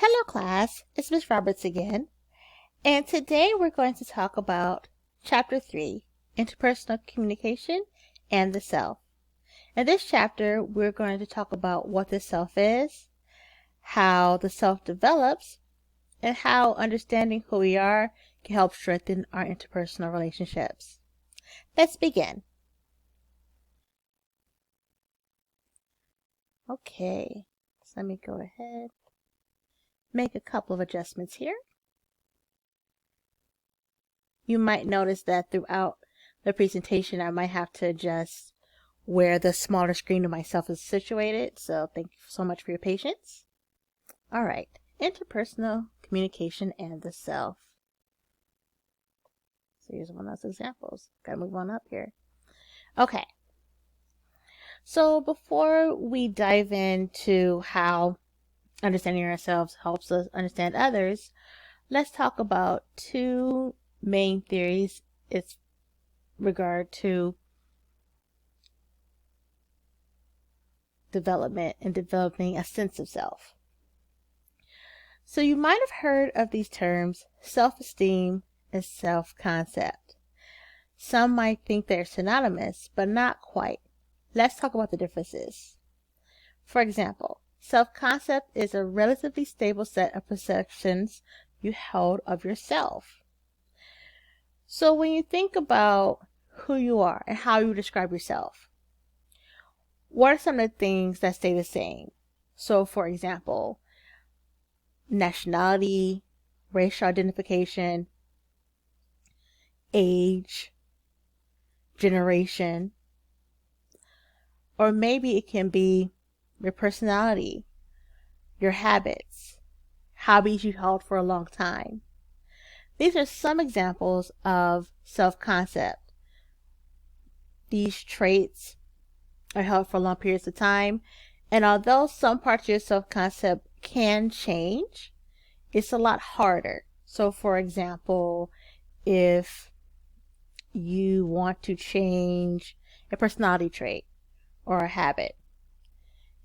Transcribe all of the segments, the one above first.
Hello class, it's Miss Roberts again, and today we're going to talk about Chapter 3, Interpersonal Communication and the Self. In this chapter, we're going to talk about what the self is, how the self develops, and how understanding who we are can help strengthen our interpersonal relationships. Let's begin. Okay, so let me go ahead. Make a couple of adjustments here. You might notice that throughout the presentation, I might have to adjust where the smaller screen of myself is situated. So thank you so much for your patience. All right, interpersonal communication and the self. So here's one of those examples. Gotta move on up here. Okay. So before we dive into how understanding ourselves helps us understand others, let's talk about two main theories in regard to development and developing a sense of self. So you might have heard of these terms, self-esteem and self-concept. Some might think they're synonymous, but not quite. Let's talk about the differences. For example, self-concept is a relatively stable set of perceptions you hold of yourself. So when you think about who you are and how you describe yourself, what are some of the things that stay the same? So for example, nationality, racial identification, age, generation, or maybe it can be your personality, your habits, hobbies you held for a long time. These are some examples of self-concept. These traits are held for long periods of time, and although some parts of your self-concept can change, it's a lot harder. So for example, if you want to change a personality trait or a habit,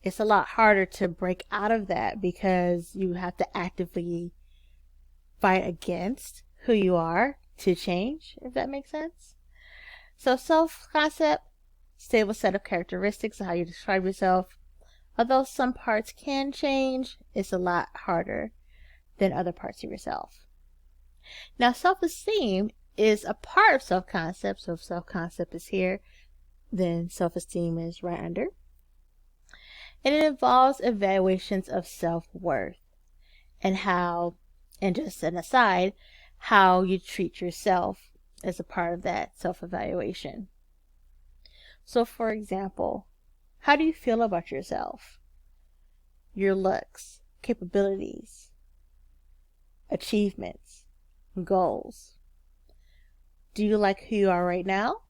it's a lot harder to break out of that because you have to actively fight against who you are to change, if that makes sense. So self-concept, stable set of characteristics of how you describe yourself. Although some parts can change, it's a lot harder than other parts of yourself. Now, self-esteem is a part of self-concept. So if self-concept is here, then self-esteem is right under. And it involves evaluations of self-worth and how, and just an aside, how you treat yourself as a part of that self-evaluation. So for example, how do you feel about yourself? Your looks, capabilities, achievements, goals. Do you like who you are right now?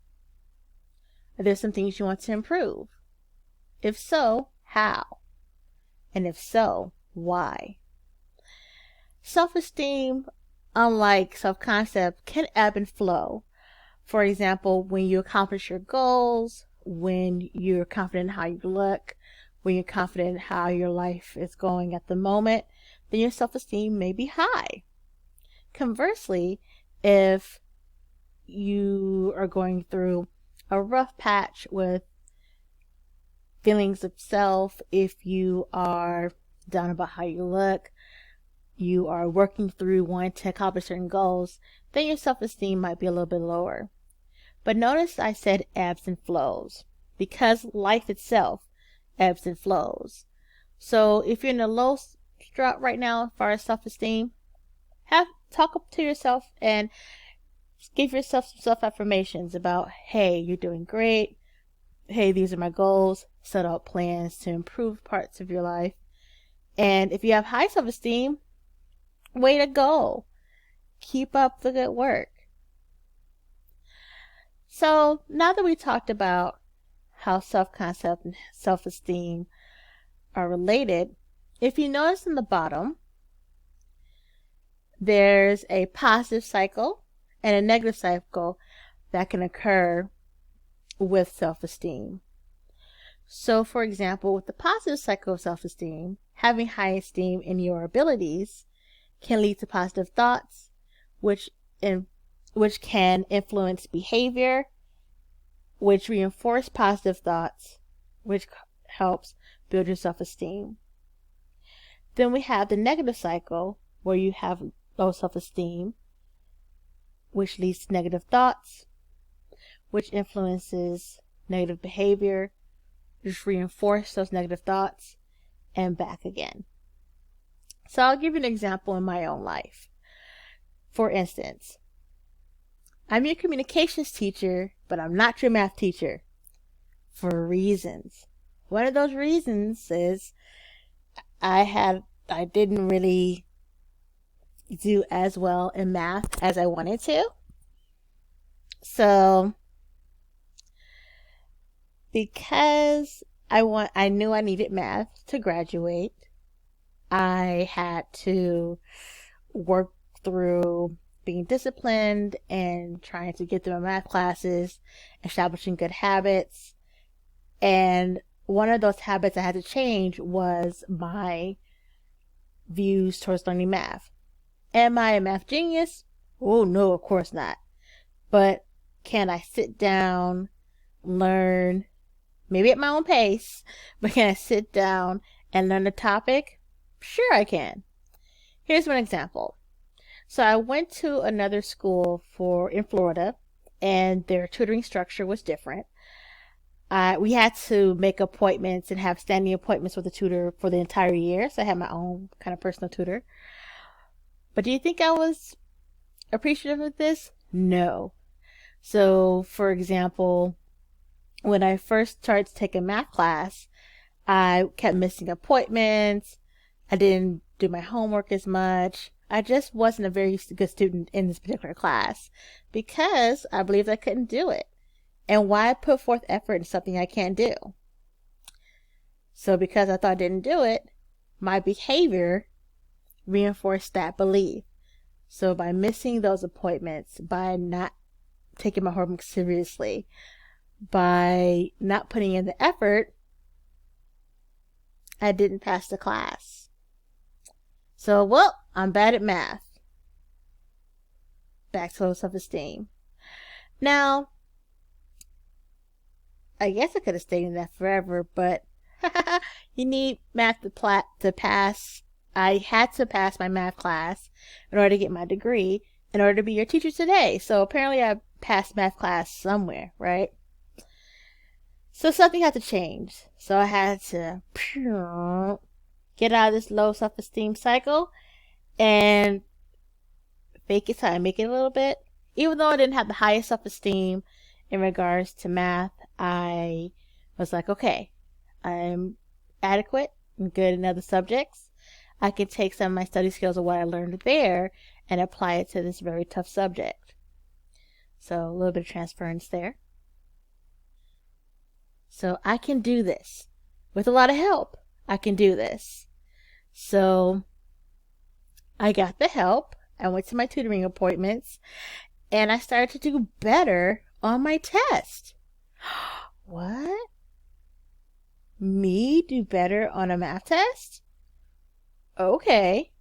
Are there some things you want to improve? If so, how? And if so, why? Self-esteem, unlike self-concept, can ebb and flow. For example, when you accomplish your goals, when you're confident in how you look, when you're confident in how your life is going at the moment, then your self-esteem may be high. Conversely, if you are going through a rough patch with feelings of self, if you are down about how you look, you are working through wanting to accomplish certain goals, then your self-esteem might be a little bit lower. But notice I said ebbs and flows because life itself ebbs and flows. So if you're in a low strut right now as far as self-esteem, talk up to yourself and give yourself some self-affirmations about, hey, you're doing great. Hey, these are my goals. Set out plans to improve parts of your life. And if you have high self-esteem, way to go. Keep up the good work. So now that we talked about how self-concept and self-esteem are related, if you notice in the bottom, there's a positive cycle and a negative cycle that can occur with self-esteem. So for example, with the positive cycle of self-esteem, Having high esteem in your abilities can lead to positive thoughts, which can influence behavior, which reinforce positive thoughts, which helps build your self-esteem. Then we have the negative cycle, where you have low self-esteem, which leads to negative thoughts, which influences negative behavior, just reinforce those negative thoughts, and back again. So I'll give you an example in my own life. For instance, I'm your communications teacher, but I'm not your math teacher for reasons. One of those reasons is I didn't really do as well in math as I wanted to. So because I knew I needed math to graduate, I had to work through being disciplined and trying to get through my math classes, establishing good habits. And one of those habits I had to change was my views towards learning math. Am I a math genius? Oh no, of course not. But can I sit down, learn, maybe at my own pace, but can I sit down and learn the topic? Sure I can. Here's one example. So I went to another school in Florida, and their tutoring structure was different. We had to make appointments and have standing appointments with the tutor for the entire year. So I had my own kind of personal tutor. But do you think I was appreciative of this? No. So, for example, when I first started taking math class, I kept missing appointments. I didn't do my homework as much. I just wasn't a very good student in this particular class because I believed I couldn't do it. And why put forth effort in something I can't do? So because I thought I didn't do it, my behavior reinforced that belief. So by missing those appointments, by not taking my homework seriously, by not putting in the effort, I didn't pass the class. So, well, I'm bad at math. Back to low self-esteem. Now, I guess I could have stayed in that forever, but you need math to pass. I had to pass my math class in order to get my degree, in order to be your teacher today. So apparently I passed math class somewhere, right? So something had to change. So I had to get out of this low self-esteem cycle and fake it till I make it a little bit. Even though I didn't have the highest self-esteem in regards to math, I was like, okay, I'm adequate and good in other subjects. I can take some of my study skills of what I learned there and apply it to this very tough subject. So a little bit of transference there. So I can do this. With a lot of help, I can do this. So I got the help. I went to my tutoring appointments and I started to do better on my test. What? Me do better on a math test? Okay.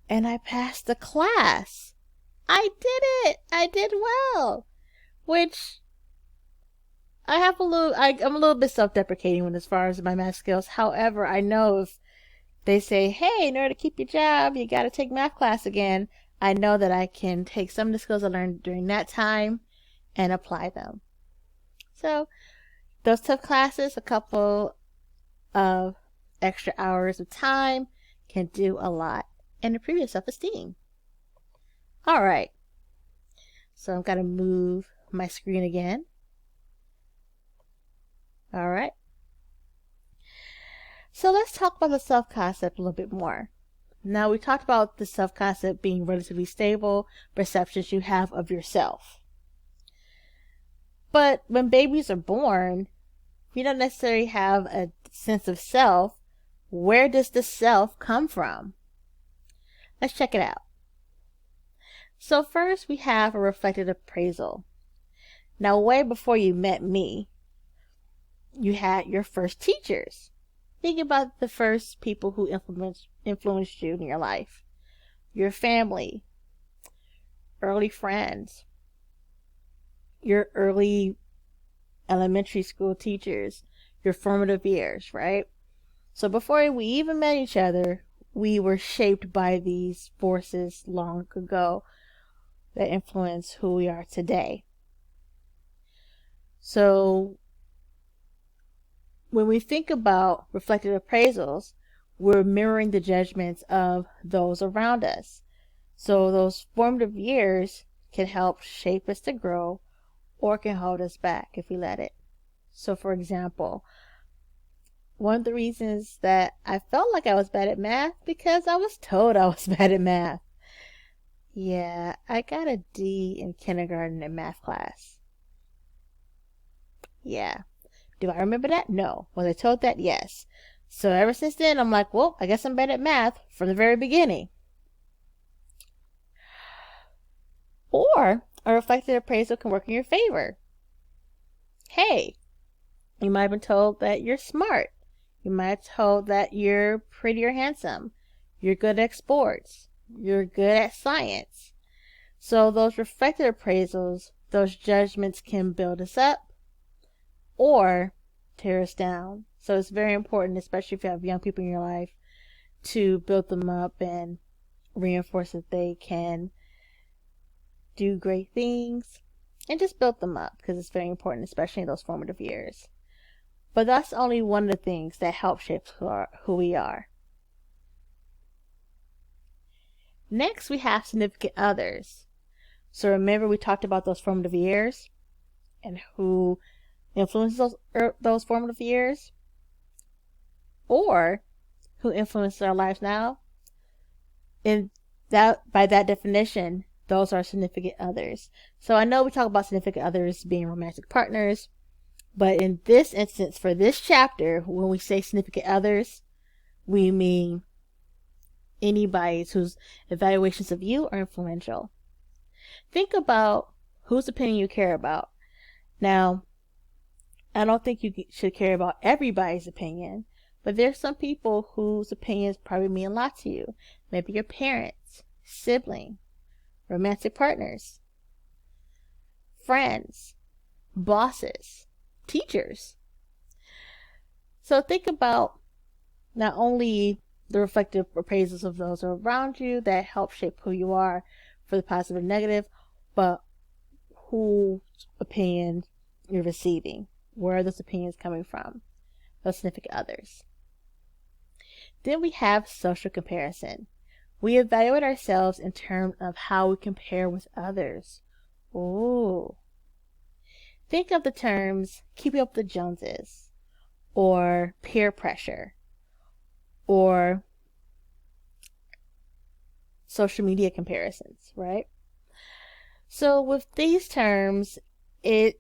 And I passed the class. I did it. I did well. Which I'm a little bit self-deprecating as far as my math skills. However, I know if they say, hey, in order to keep your job, you got to take math class again, I know that I can take some of the skills I learned during that time and apply them. So those tough classes, a couple of extra hours of time can do a lot and improve your self-esteem. All right. So I'm going to move my screen again. All right. So let's talk about the self-concept a little bit more. Now, we talked about the self-concept being relatively stable perceptions you have of yourself. But when babies are born, we don't necessarily have a sense of self. Where does the self come from? Let's check it out. So first, we have a reflective appraisal. Now, way before you met me, you had your first teachers. Think about the first people who influenced you in your life. Your family, early friends, your early elementary school teachers, your formative years, right? So before we even met each other, we were shaped by these forces long ago that influence who we are today. So when we think about reflective appraisals, we're mirroring the judgments of those around us. So those formative years can help shape us to grow or can hold us back if we let it. So for example, one of the reasons that I felt like I was bad at math because I was told I was bad at math. Yeah, I got a D in kindergarten in math class. Yeah. Do I remember that? No. Was I told that? Yes. So ever since then, I'm like, well, I guess I'm bad at math from the very beginning. Or a reflective appraisal can work in your favor. Hey, you might have been told that you're smart. You might have told that you're pretty or handsome. You're good at sports. You're good at science. So those reflective appraisals, those judgments can build us up or tear us down. So it's very important, especially if you have young people in your life, to build them up and reinforce that they can do great things and just build them up because it's very important, especially in those formative years. But that's only one of the things that help shape who we are. Next, we have significant others. So remember we talked about those formative years and who influences those formative years or who influences our lives now. And that, by that definition, those are significant others. So I know we talk about significant others being romantic partners, but in this instance, for this chapter, when we say significant others, we mean anybody whose evaluations of you are influential. Think about whose opinion you care about. Now, I don't think you should care about everybody's opinion, but there's some people whose opinions probably mean a lot to you. Maybe your parents, sibling, romantic partners, friends, bosses, teachers. So think about not only the reflective appraisals of those around you that help shape who you are for the positive and negative, but whose opinion you're receiving. Where are those opinions coming from? Those significant others. Then we have social comparison. We evaluate ourselves in terms of how we compare with others. Ooh. Think of the terms keeping up with the Joneses, or peer pressure, or social media comparisons, right? So with these terms, it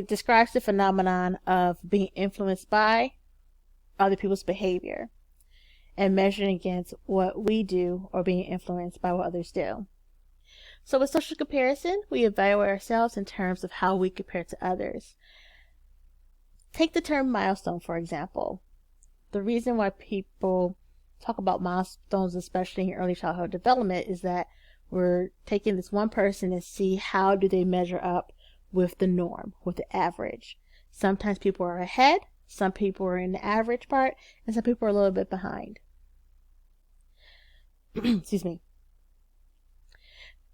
describes the phenomenon of being influenced by other people's behavior and measuring against what we do or being influenced by what others do. So with social comparison, we evaluate ourselves in terms of how we compare to others. Take the term milestone, for example. The reason why people talk about milestones, especially in early childhood development, is that we're taking this one person and see how do they measure up with the norm, with the average. Sometimes people are ahead, some people are in the average part, and some people are a little bit behind. Excuse me.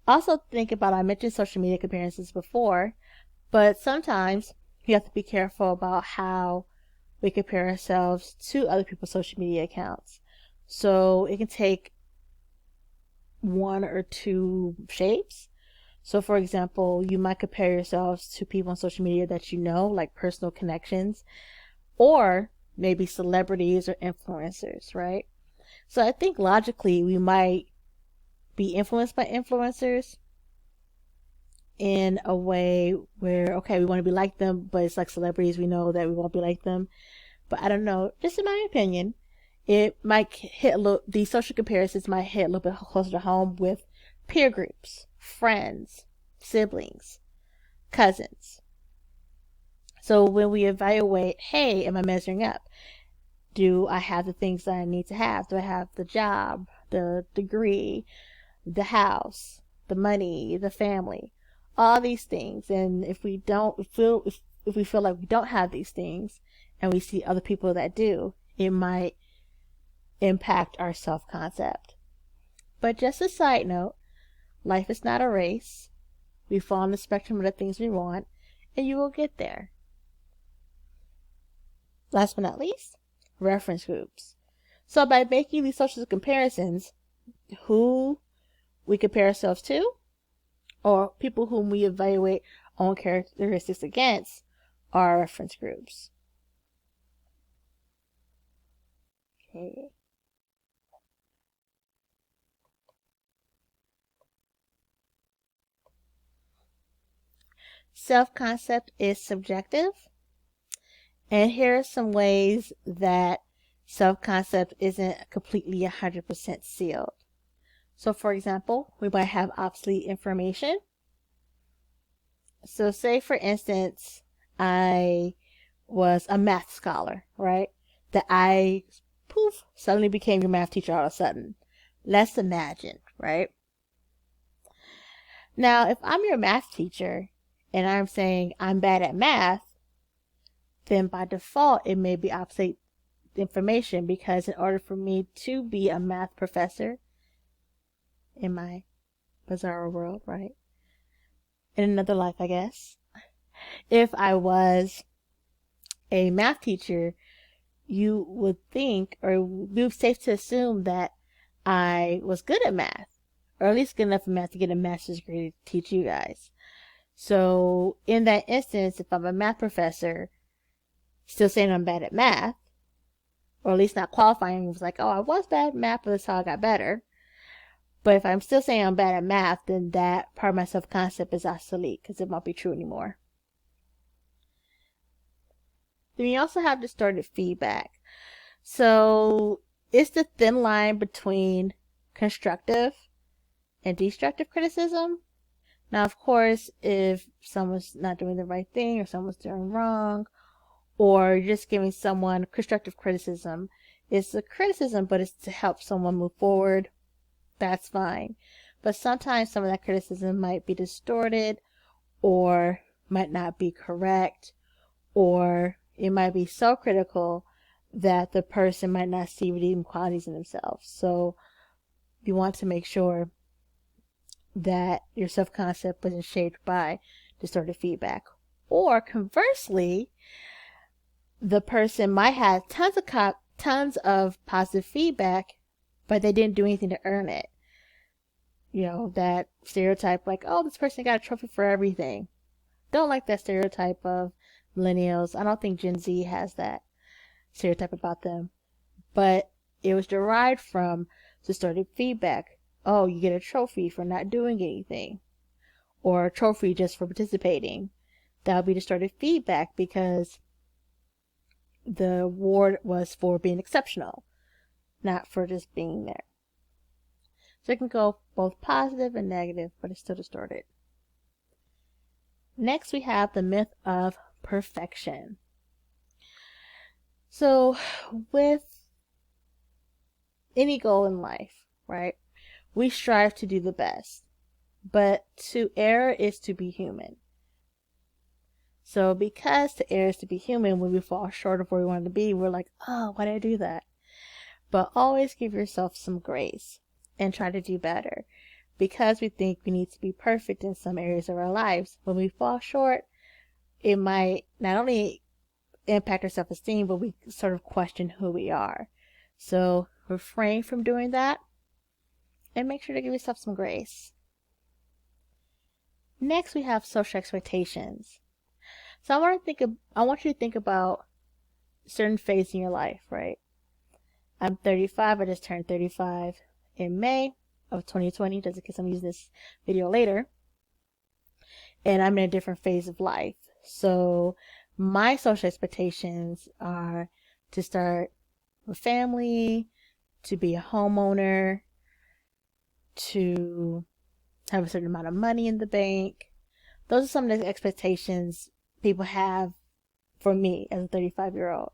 Also think about, I mentioned social media comparisons before, but sometimes you have to be careful about how we compare ourselves to other people's social media accounts. So it can take one or two shapes. So for example, you might compare yourselves to people on social media that you know, like personal connections, or maybe celebrities or influencers, right? So I think logically we might be influenced by influencers in a way where, okay, we want to be like them, but it's like celebrities, we know that we won't be like them. But I don't know, just in my opinion, it might hit these social comparisons might hit a little bit closer to home with peer groups, friends, siblings, cousins. So when we evaluate, hey, am I measuring up? Do I have the things that I need to have? Do I have the job, the degree, the house, the money, the family, all these things? And if we don't feel, if we feel like we don't have these things and we see other people that do, it might impact our self-concept. But just a side note, life is not a race. We fall on the spectrum of the things we want, and you will get there. Last but not least, reference groups. So by making these social comparisons, who we compare ourselves to, or people whom we evaluate own characteristics against, are reference groups. Okay. Self-concept is subjective. And here are some ways that self-concept isn't completely 100% sealed. So for example, we might have obsolete information. So say for instance, I was a math scholar, right? That I, poof, suddenly became your math teacher all of a sudden. Let's imagine, right? Now, if I'm your math teacher and I'm saying I'm bad at math, then by default it may be obsolete information, because in order for me to be a math professor in my bizarre world, right? In another life, I guess. If I was a math teacher, you would think, or it would be safe to assume that I was good at math, or at least good enough in math to get a master's degree to teach you guys. So in that instance, if I'm a math professor, still saying I'm bad at math, or at least not qualifying, it was like, oh, I was bad at math, but that's how I got better. But if I'm still saying I'm bad at math, then that part of my self-concept is obsolete, because it won't be true anymore. Then you also have distorted feedback. So it's the thin line between constructive and destructive criticism. Now, of course, if someone's not doing the right thing, or someone's doing wrong, or you're just giving someone constructive criticism, it's a criticism, but it's to help someone move forward, that's fine. But sometimes some of that criticism might be distorted, or might not be correct, or it might be so critical that the person might not see redeeming qualities in themselves. So you want to make sure that your self-concept wasn't shaped by distorted feedback. Or conversely, the person might have tons of positive feedback, but they didn't do anything to earn it. You know, that stereotype like, oh, this person got a trophy for everything. Don't like that stereotype of millennials. I don't think Gen Z has that stereotype about them. But it was derived from distorted feedback. Oh, you get a trophy for not doing anything, or a trophy just for participating. That would be distorted feedback, because the award was for being exceptional, not for just being there. So it can go both positive and negative, but it's still distorted. Next, we have the myth of perfection. So with any goal in life, right, we strive to do the best, but to err is to be human. So because to err is to be human, when we fall short of where we want to be, we're like, oh, why did I do that? But always give yourself some grace and try to do better. Because we think we need to be perfect in some areas of our lives, when we fall short, it might not only impact our self-esteem, but we sort of question who we are. So refrain from doing that, and make sure to give yourself some grace. Next, we have social expectations. So I want you to think about certain phase in your life, right? I'm 35. I just turned 35 in May of 2020, just in case I'm using this video later. And I'm in a different phase of life. So my social expectations are to start a family, to be a homeowner, to have a certain amount of money in the bank. Those are some of the expectations people have for me as a 35-year-old.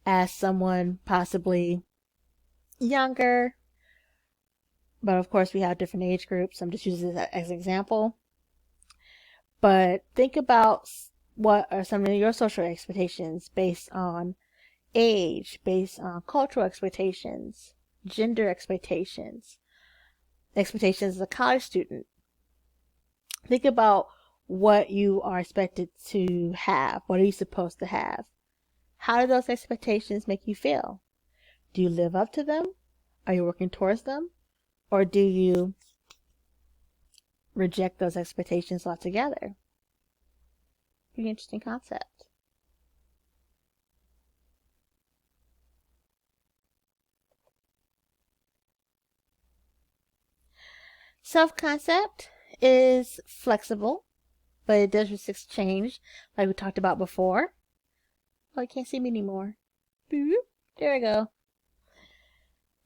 as someone possibly younger, but of course we have different age groups. I'm just using this as an example. But think about what are some of your social expectations based on age, based on cultural expectations, gender expectations, expectations as a college student. Think about what you are expected to have. What are you supposed to have? How do those expectations make you feel? Do you live up to them? Are you working towards them? Or do you reject those expectations altogether? Pretty interesting concept. Self-concept is flexible, but it does resist change, like we talked about before. Oh, you can't see me anymore. Boop. There we go.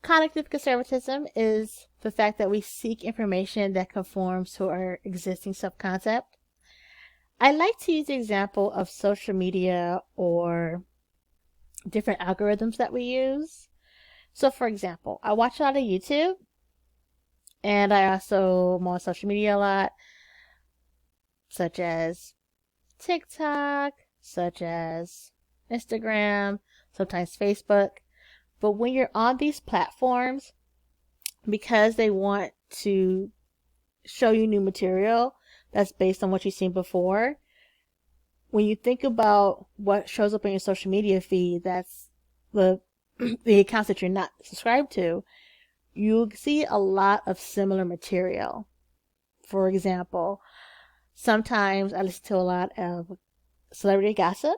Cognitive conservatism is the fact that we seek information that conforms to our existing self-concept. I like to use the example of social media or different algorithms that we use. So for example, I watch a lot of YouTube, and I also am on social media a lot, such as TikTok, such as Instagram, sometimes Facebook. But when you're on these platforms, because they want to show you new material that's based on what you've seen before, when you think about what shows up in your social media feed, that's the accounts that you're not subscribed to, you'll see a lot of similar material. For example, sometimes I listen to a lot of celebrity gossip,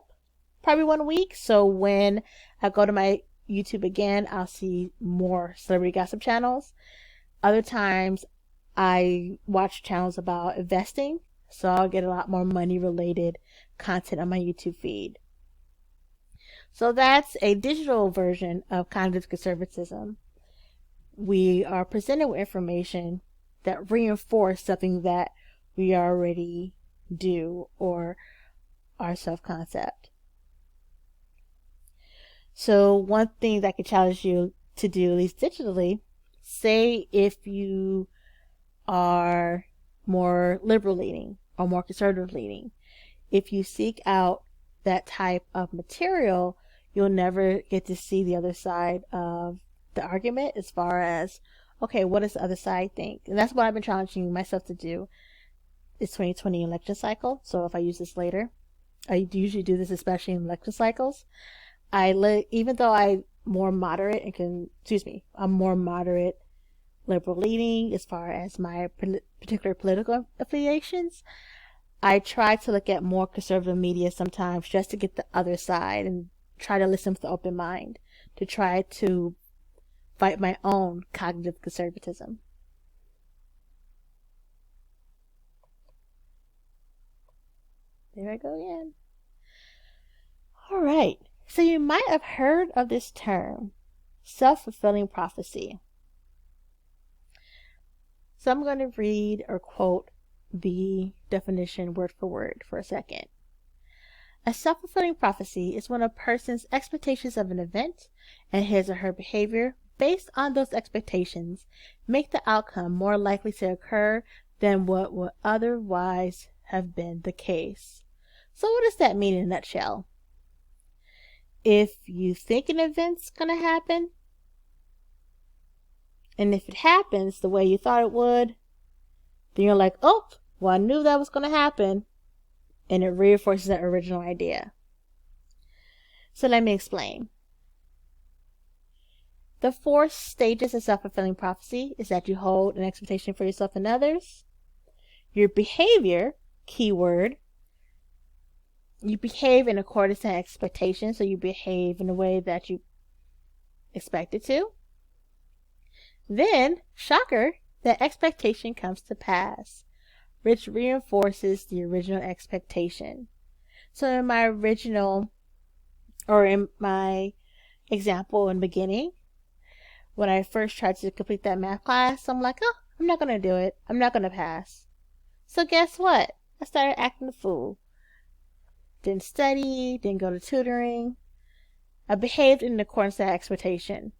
probably 1 week. So when I go to my YouTube again, I'll see more celebrity gossip channels. Other times I watch channels about investing, so I'll get a lot more money related content on my YouTube feed. So that's a digital version of cognitive conservatism. We are presented with information that reinforce something that we already do or our self-concept. So one thing that could challenge you to do, at least digitally, say if you are more liberal leaning or more conservative leaning, if you seek out that type of material, you'll never get to see the other side of the argument as far as, okay, what does the other side think? And that's what I've been challenging myself to do. It's 2020 election cycle, so if I use this later, I usually do this especially in election cycles. Even though I'm more moderate I'm more moderate liberal leaning as far as my particular political affiliations, I try to look at more conservative media sometimes just to get the other side and try to listen with an open mind to try to fight my own cognitive conservatism. There I go again. All right. So you might have heard of this term, self-fulfilling prophecy. So I'm going to read or quote the definition word for word for a second. A self-fulfilling prophecy is when a person's expectations of an event and his or her behavior based on those expectations make the outcome more likely to occur than what would otherwise have been the case. So what does that mean in a nutshell? If you think an event's going to happen, and if it happens the way you thought it would, then you're like, oh, well, I knew that was going to happen. And it reinforces that original idea. So let me explain. The 4 stages of self-fulfilling prophecy is that you hold an expectation for yourself and others. Your behavior, keyword, you behave in accordance to expectations, so you behave in a way that you expected to. Then, shocker, that expectation comes to pass, which reinforces the original expectation. So in my example in the beginning, when I first tried to complete that math class, I'm like, oh, I'm not going to do it. I'm not going to pass. So guess what? I started acting a fool. Didn't study, didn't go to tutoring. I behaved in accordance to that expectation.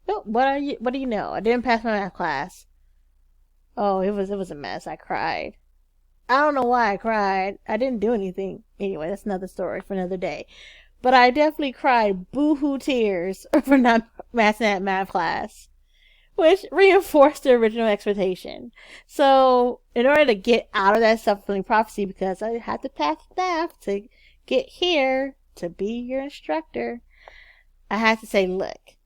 Oh, what do you know? I didn't pass my math class. Oh, it was a mess. I cried. I don't know why I cried. I didn't do anything. Anyway, that's another story for another day. But I definitely cried boo-hoo tears for not passing that math class, which reinforced the original expectation. So, in order to get out of that self-fulfilling prophecy, because I had to pass math to get here to be your instructor, I had to say, look.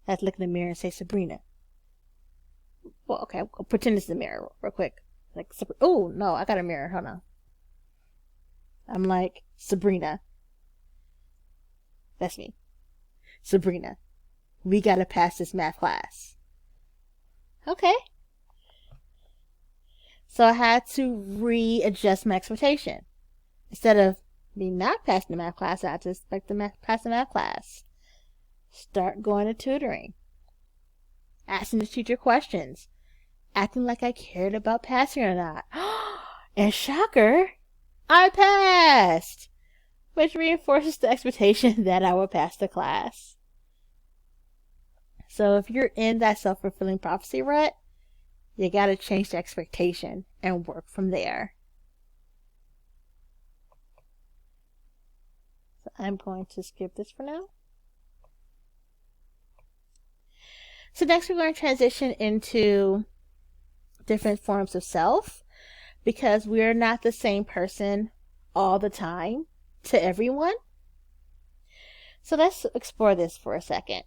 I had to look in the mirror and say, Sabrina. Well, okay, I'll pretend it's the mirror real quick. Like, oh, no, I got a mirror. Hold on. I'm like, Sabrina. That's me. Sabrina, we gotta pass this math class. Okay. So I had to readjust my expectation. Instead of me not passing the math class, I had to expect to pass the math class. Start going to tutoring. Asking the teacher questions. Acting like I cared about passing or not. And shocker, I passed! Which reinforces the expectation that I would pass the class. So if you're in that self-fulfilling prophecy rut, you gotta change the expectation and work from there. So I'm going to skip this for now. So next we're going to transition into different forms of self, because we're not the same person all the time to everyone. So let's explore this for a second.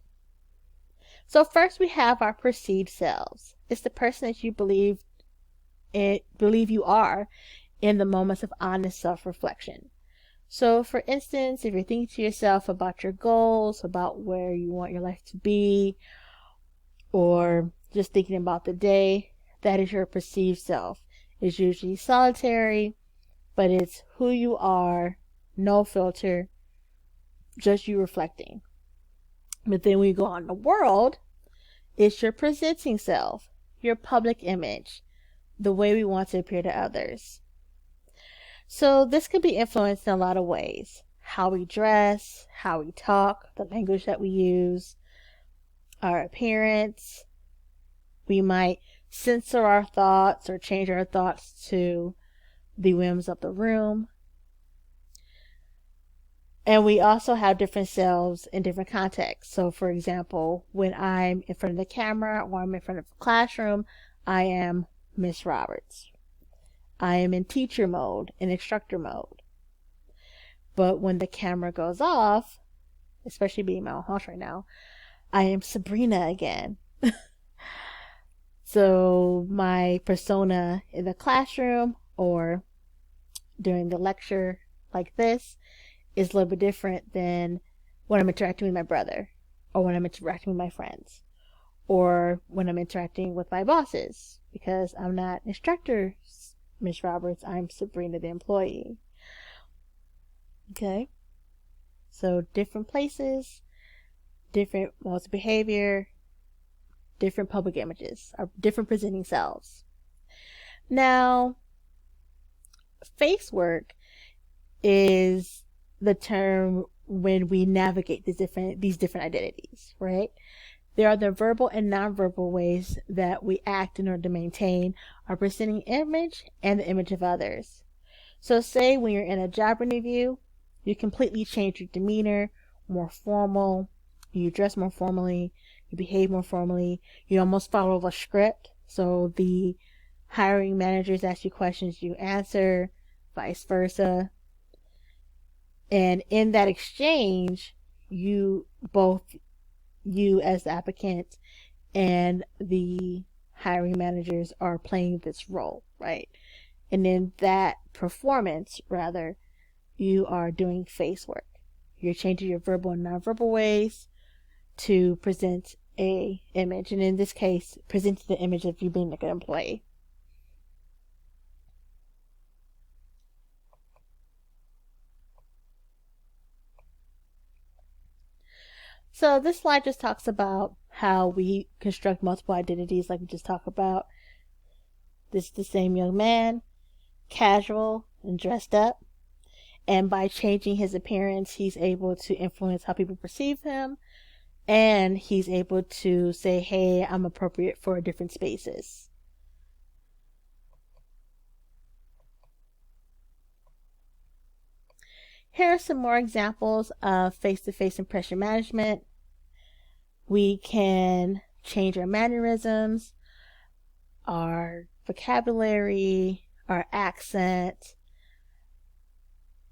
So first we have our perceived selves. It's the person that you believe you are in the moments of honest self-reflection. So for instance, if you're thinking to yourself about your goals, about where you want your life to be, or just thinking about the day, that is your perceived self. It's usually solitary, but it's who you are, no filter, just you reflecting. But then when you go out in the world, it's your presenting self, your public image, the way we want to appear to others. So this could be influenced in a lot of ways. How we dress, how we talk, the language that we use, our appearance. We might censor our thoughts or change our thoughts to the whims of the room. And we also have different selves in different contexts. So for example, when I'm in front of the camera or I'm in front of the classroom, I am Miss Roberts. I am in teacher mode, in instructor mode. But when the camera goes off, especially being in my own house right now, I am Sabrina again. So my persona in the classroom or during the lecture like this is a little bit different than when I'm interacting with my brother, or when I'm interacting with my friends, or when I'm interacting with my bosses, because I'm not instructor Miss Roberts, I'm Sabrina the employee. Okay? So different places, different modes of behavior, different public images, or different presenting selves. Now, face work is the term when we navigate these different identities, right? There are the verbal and nonverbal ways that we act in order to maintain our presenting image and the image of others. So say when you're in a job interview, you completely change your demeanor, more formal, you dress more formally, you behave more formally, you almost follow a script. So the hiring managers ask you questions, you answer, vice versa. And in that exchange, both you as the applicant and the hiring managers are playing this role, right? And in that performance, rather, you are doing face work. You're changing your verbal and nonverbal ways to present a image. And in this case, presenting the image of you being a good employee. So this slide just talks about how we construct multiple identities, like we just talked about. This is the same young man, casual and dressed up. And by changing his appearance, he's able to influence how people perceive him. And he's able to say, hey, I'm appropriate for different spaces. Here are some more examples of face-to-face impression management. We can change our mannerisms, our vocabulary, our accent,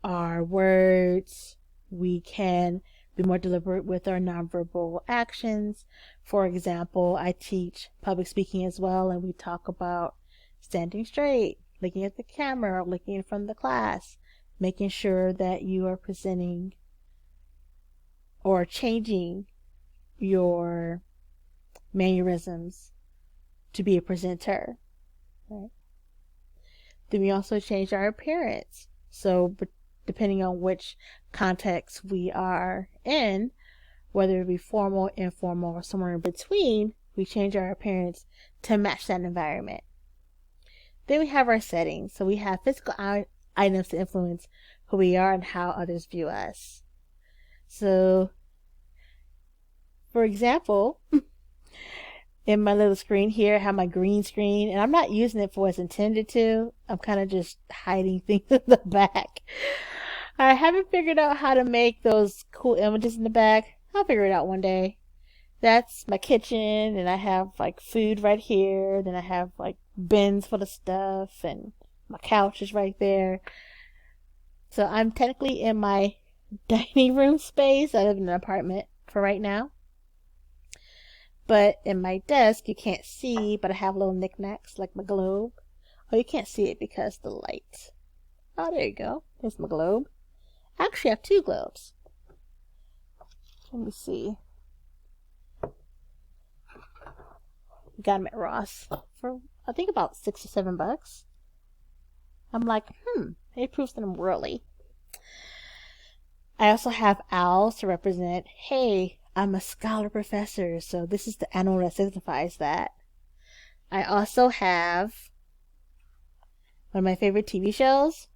our words. We can be more deliberate with our nonverbal actions. For example, I teach public speaking as well, and we talk about standing straight, looking at the camera, looking in front of the class, making sure that you are presenting or changing your mannerisms to be a presenter. Right? Then we also change our appearance. So depending on which context we are in, whether it be formal, informal, or somewhere in between, we change our appearance to match that environment. Then we have our settings. So we have physical items to influence who we are and how others view us. So, for example, in my little screen here, I have my green screen, and I'm not using it for what it's intended to. I'm kind of just hiding things in the back. I haven't figured out how to make those cool images in the back. I'll figure it out one day. That's my kitchen, and I have like food right here. Then I have like bins full of stuff, and my couch is right there. So I'm technically in my dining room space. I live in an apartment for right now. But in my desk, you can't see, but I have little knickknacks like my globe. Oh, you can't see it because the light. Oh, there you go. There's my globe. I actually have two globes. Let me see. Got them at Ross for, I think, about $6 or $7. I'm like, it proves that I'm worldly. I also have owls to represent, hey, I'm a scholar professor, so this is the animal that signifies that. I also have one of my favorite TV shows,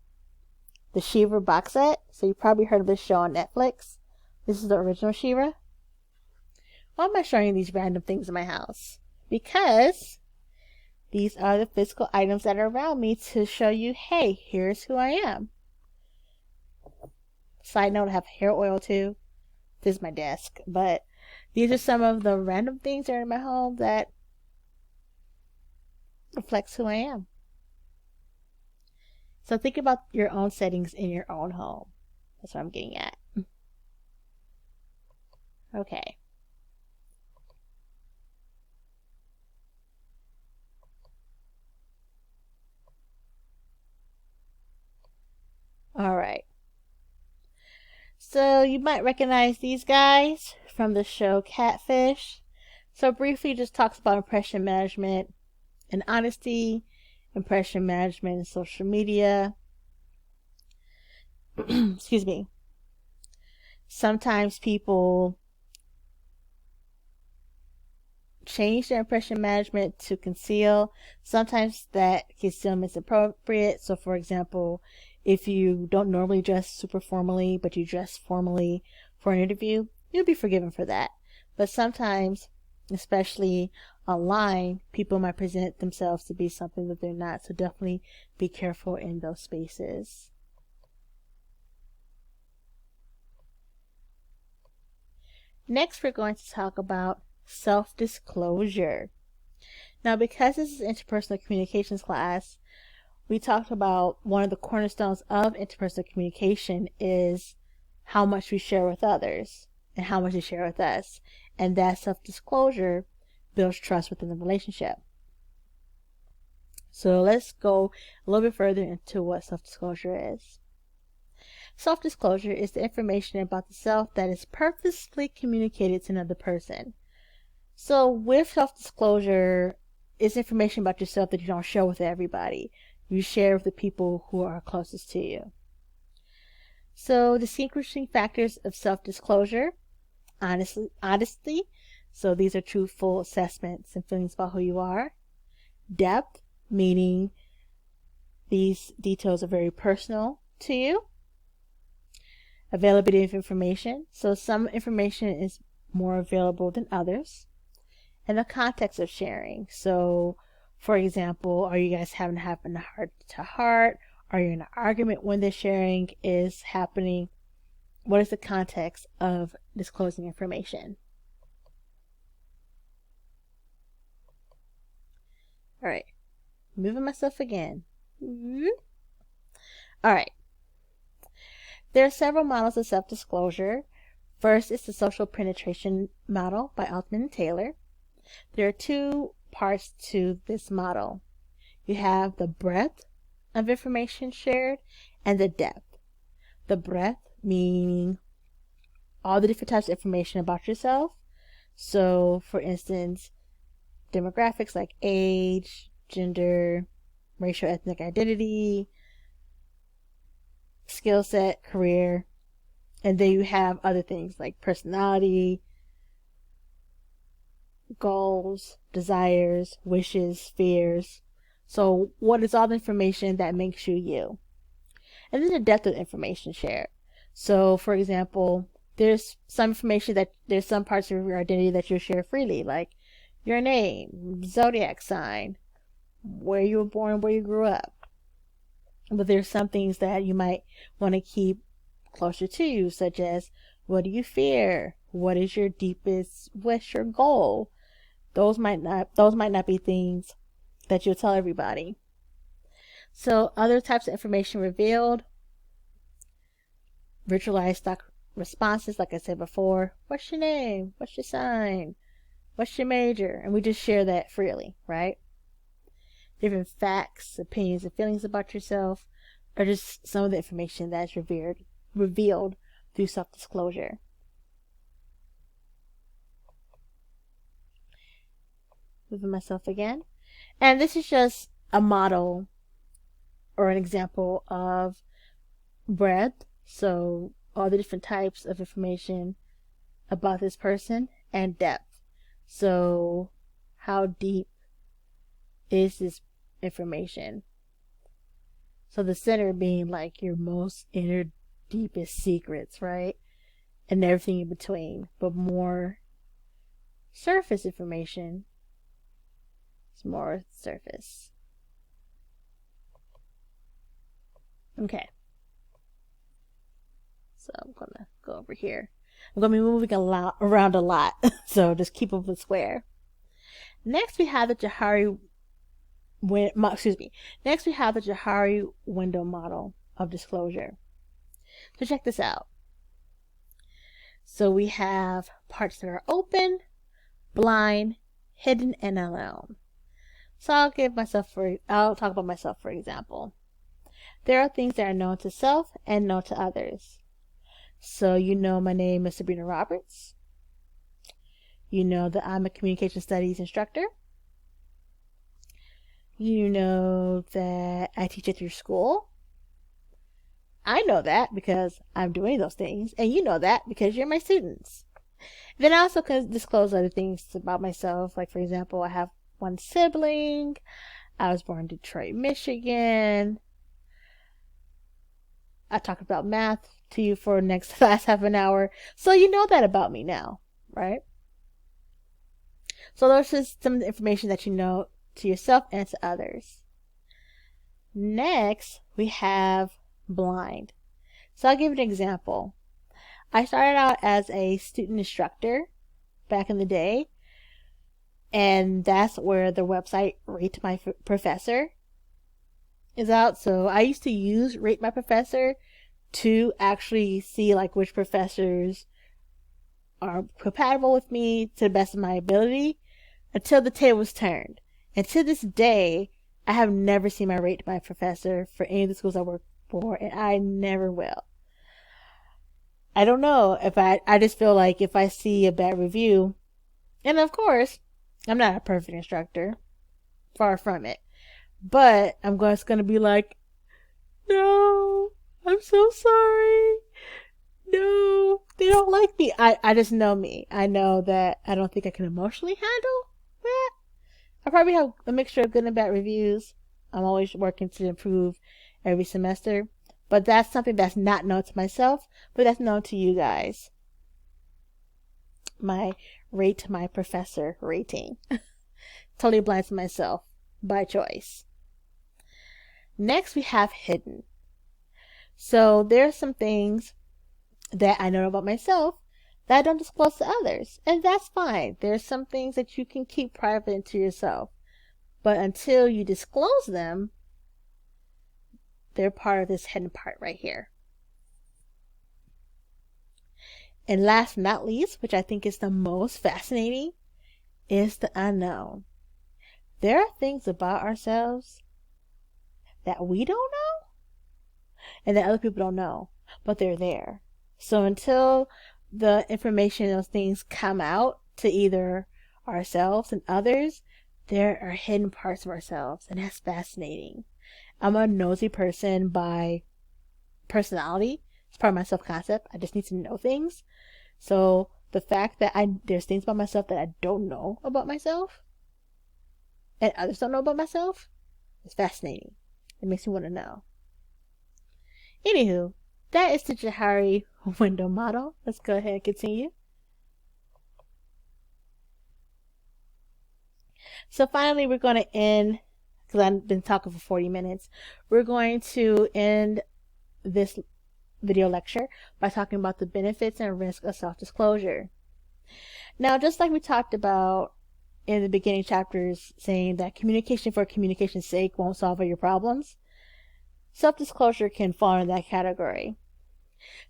the She-Ra box set. So you probably heard of this show on Netflix. This is the original She-Ra. Why am I showing you these random things in my house? Because these are the physical items that are around me to show you, hey, here's who I am. Side note, I have hair oil too. This is my desk. But these are some of the random things that are in my home that reflects who I am. So think about your own settings in your own home. That's what I'm getting at. Okay. All right. So you might recognize these guys from the show Catfish. So briefly just talks about impression management and honesty, impression management and social media. Excuse me. Sometimes people change their impression management to conceal. Sometimes that concealment is appropriate. So for example, if you don't normally dress super formally, but you dress formally for an interview, you'll be forgiven for that. But sometimes, especially online, people might present themselves to be something that they're not. So definitely be careful in those spaces. Next, we're going to talk about self-disclosure. Now, because this is interpersonal communications class, we talked about one of the cornerstones of interpersonal communication is how much we share with others and how much they share with us. And that self-disclosure builds trust within the relationship. So let's go a little bit further into what self-disclosure is. Self-disclosure is the information about the self that is purposely communicated to another person. So with self-disclosure, it's information about yourself that you don't share with everybody. You share with the people who are closest to you. So distinguishing factors of self-disclosure, honesty. So these are truthful assessments and feelings about who you are. Depth, meaning these details are very personal to you. Availability of information. So some information is more available than others. And the context of sharing. So, for example, are you guys having a heart to heart? Are you in an argument when the sharing is happening? What is the context of disclosing information? All right, moving myself again. All right. There are several models of self-disclosure. First is the social penetration model by Altman and Taylor. There are two parts to this model. You have the breadth of information shared and the depth. The breadth meaning all the different types of information about yourself. So, for instance, demographics like age, gender, racial ethnic identity, skill set, career, and then you have other things like personality, goals, desires, wishes, fears. So what is all the information that makes you you? And then the depth of information shared. So for example, there's some parts of your identity that you'll share freely, like your name, zodiac sign, where you were born, where you grew up. But there's some things that you might want to keep closer to you, such as what do you fear? What is your deepest wish or goal? Those might not be things that you'll tell everybody. So other types of information revealed: virtualized stock responses, like I said before. What's your name? What's your sign? What's your major? And we just share that freely, right? Different facts, opinions, and feelings about yourself are just some of the information that's revealed through self-disclosure. Moving myself again. And this is just a model or an example of breadth. So all the different types of information about this person, and depth. So how deep is this information? So the center being like your most inner, deepest secrets, right? And everything in between. But more surface information, it's more surface. Okay. So I'm going to go over here. I'm going to be moving around a lot. So just keep up the square. Next we have the Johari window model of disclosure. So check this out. So we have parts that are open, blind, hidden, and unknown. So I'll talk about myself, for example. There are things that are known to self and known to others. So you know my name is Sabrina Roberts. You know that I'm a communication studies instructor. You know that I teach at your school. I know that because I'm doing those things, and you know that because you're my students. Then I also can disclose other things about myself, like for example, I have one sibling. I was born in Detroit, Michigan. I talk about math to you for the last half an hour, so you know that about me now, right? So those is some of the information that you know to yourself and to others. Next, we have blind. So I'll give you an example. I started out as a student instructor back in the day, and that's where the website Rate My Professor is out. So I used to use Rate My Professor to actually see like which professors are compatible with me to the best of my ability, until the table was turned. And to this day, I have never seen my Rate My Professor for any of the schools I work for, and I never will. I don't know if I just feel like if I see a bad review, and of course, I'm not a perfect instructor, far from it, but I'm just going to be like, no, I'm so sorry. No, they don't like me. I just know me. I know that I don't think I can emotionally handle that. I probably have a mixture of good and bad reviews. I'm always working to improve every semester. But that's something that's not known to myself, but that's known to you guys. My rate my professor rating. Totally blind to myself by choice. Next, we have hidden. So there are some things that I know about myself that I don't disclose to others. And that's fine. There's some things that you can keep private to yourself. But until you disclose them, they're part of this hidden part right here. And last but not least, which I think is the most fascinating, is the unknown. There are things about ourselves that we don't know and that other people don't know, but they're there. So until the information, those things come out to either ourselves and others, there are hidden parts of ourselves, and that's fascinating. I'm a nosy person by personality. It's part of my self-concept. I just need to know things. So the fact that there's things about myself that I don't know about myself and others don't know about myself is fascinating. It makes me want to know. Anywho, that is the Johari window model. Let's go ahead and continue. So finally, we're going to end, because I've been talking for 40 minutes, we're going to end this video lecture by talking about the benefits and risks of self-disclosure. Now, just like we talked about in the beginning chapters, saying that communication for communication's sake won't solve all your problems, self-disclosure can fall in that category.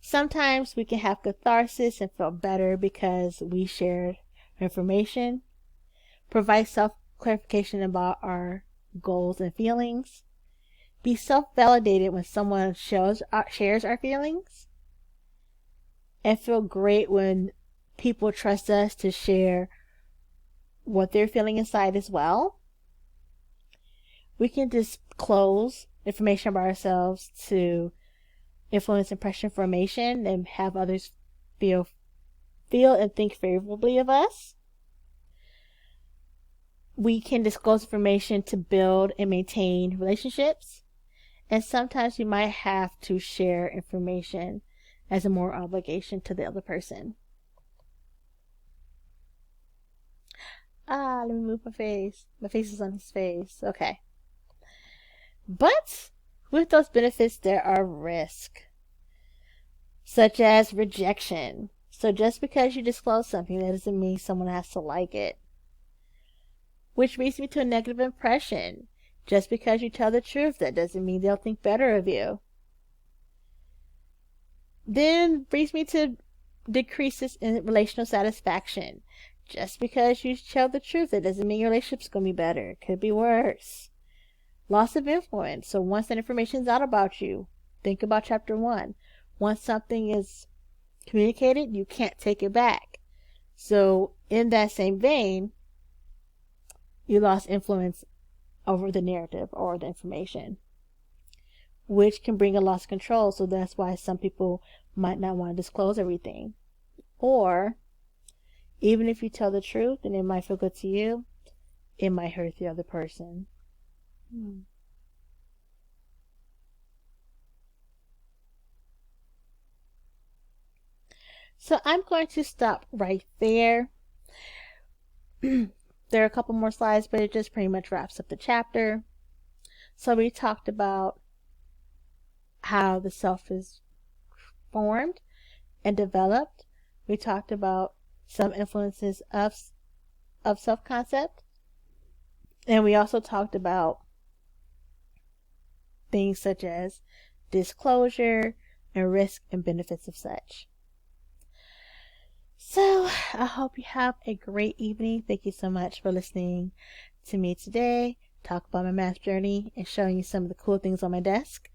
Sometimes we can have catharsis and feel better because we shared information, provide self-clarification about our goals and feelings, be self-validated when someone shares our feelings, and feel great when people trust us to share what they're feeling inside as well. We can disclose information about ourselves to influence impression formation and have others feel and think favorably of us. We can disclose information to build and maintain relationships. And sometimes you might have to share information as a moral obligation to the other person. Let me move my face. My face is on his face. Okay. But with those benefits, there are risks, such as rejection. So just because you disclose something, that doesn't mean someone has to like it. Which brings me to a negative impression. Just because you tell the truth, that doesn't mean they'll think better of you. Then brings me to decreases in relational satisfaction. Just because you tell the truth, that doesn't mean your relationship's going to be better. It could be worse. Loss of influence. So once that information's out about you, think about chapter 1. Once something is communicated, you can't take it back. So in that same vein, you lost influence over the narrative or the information, which can bring a loss of control. So that's why some people might not want to disclose everything. Or even if you tell the truth and it might feel good to you, it might hurt the other person. So I'm going to stop right there. There are a couple more slides, but it just pretty much wraps up the chapter. So we talked about how the self is formed and developed. We talked about some influences of self-concept. And we also talked about things such as disclosure and risk and benefits of such. So I hope you have a great evening. Thank you so much for listening to me today, talk about my math journey and showing you some of the cool things on my desk.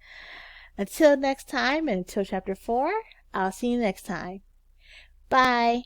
Until next time and until chapter 4, I'll see you next time. Bye.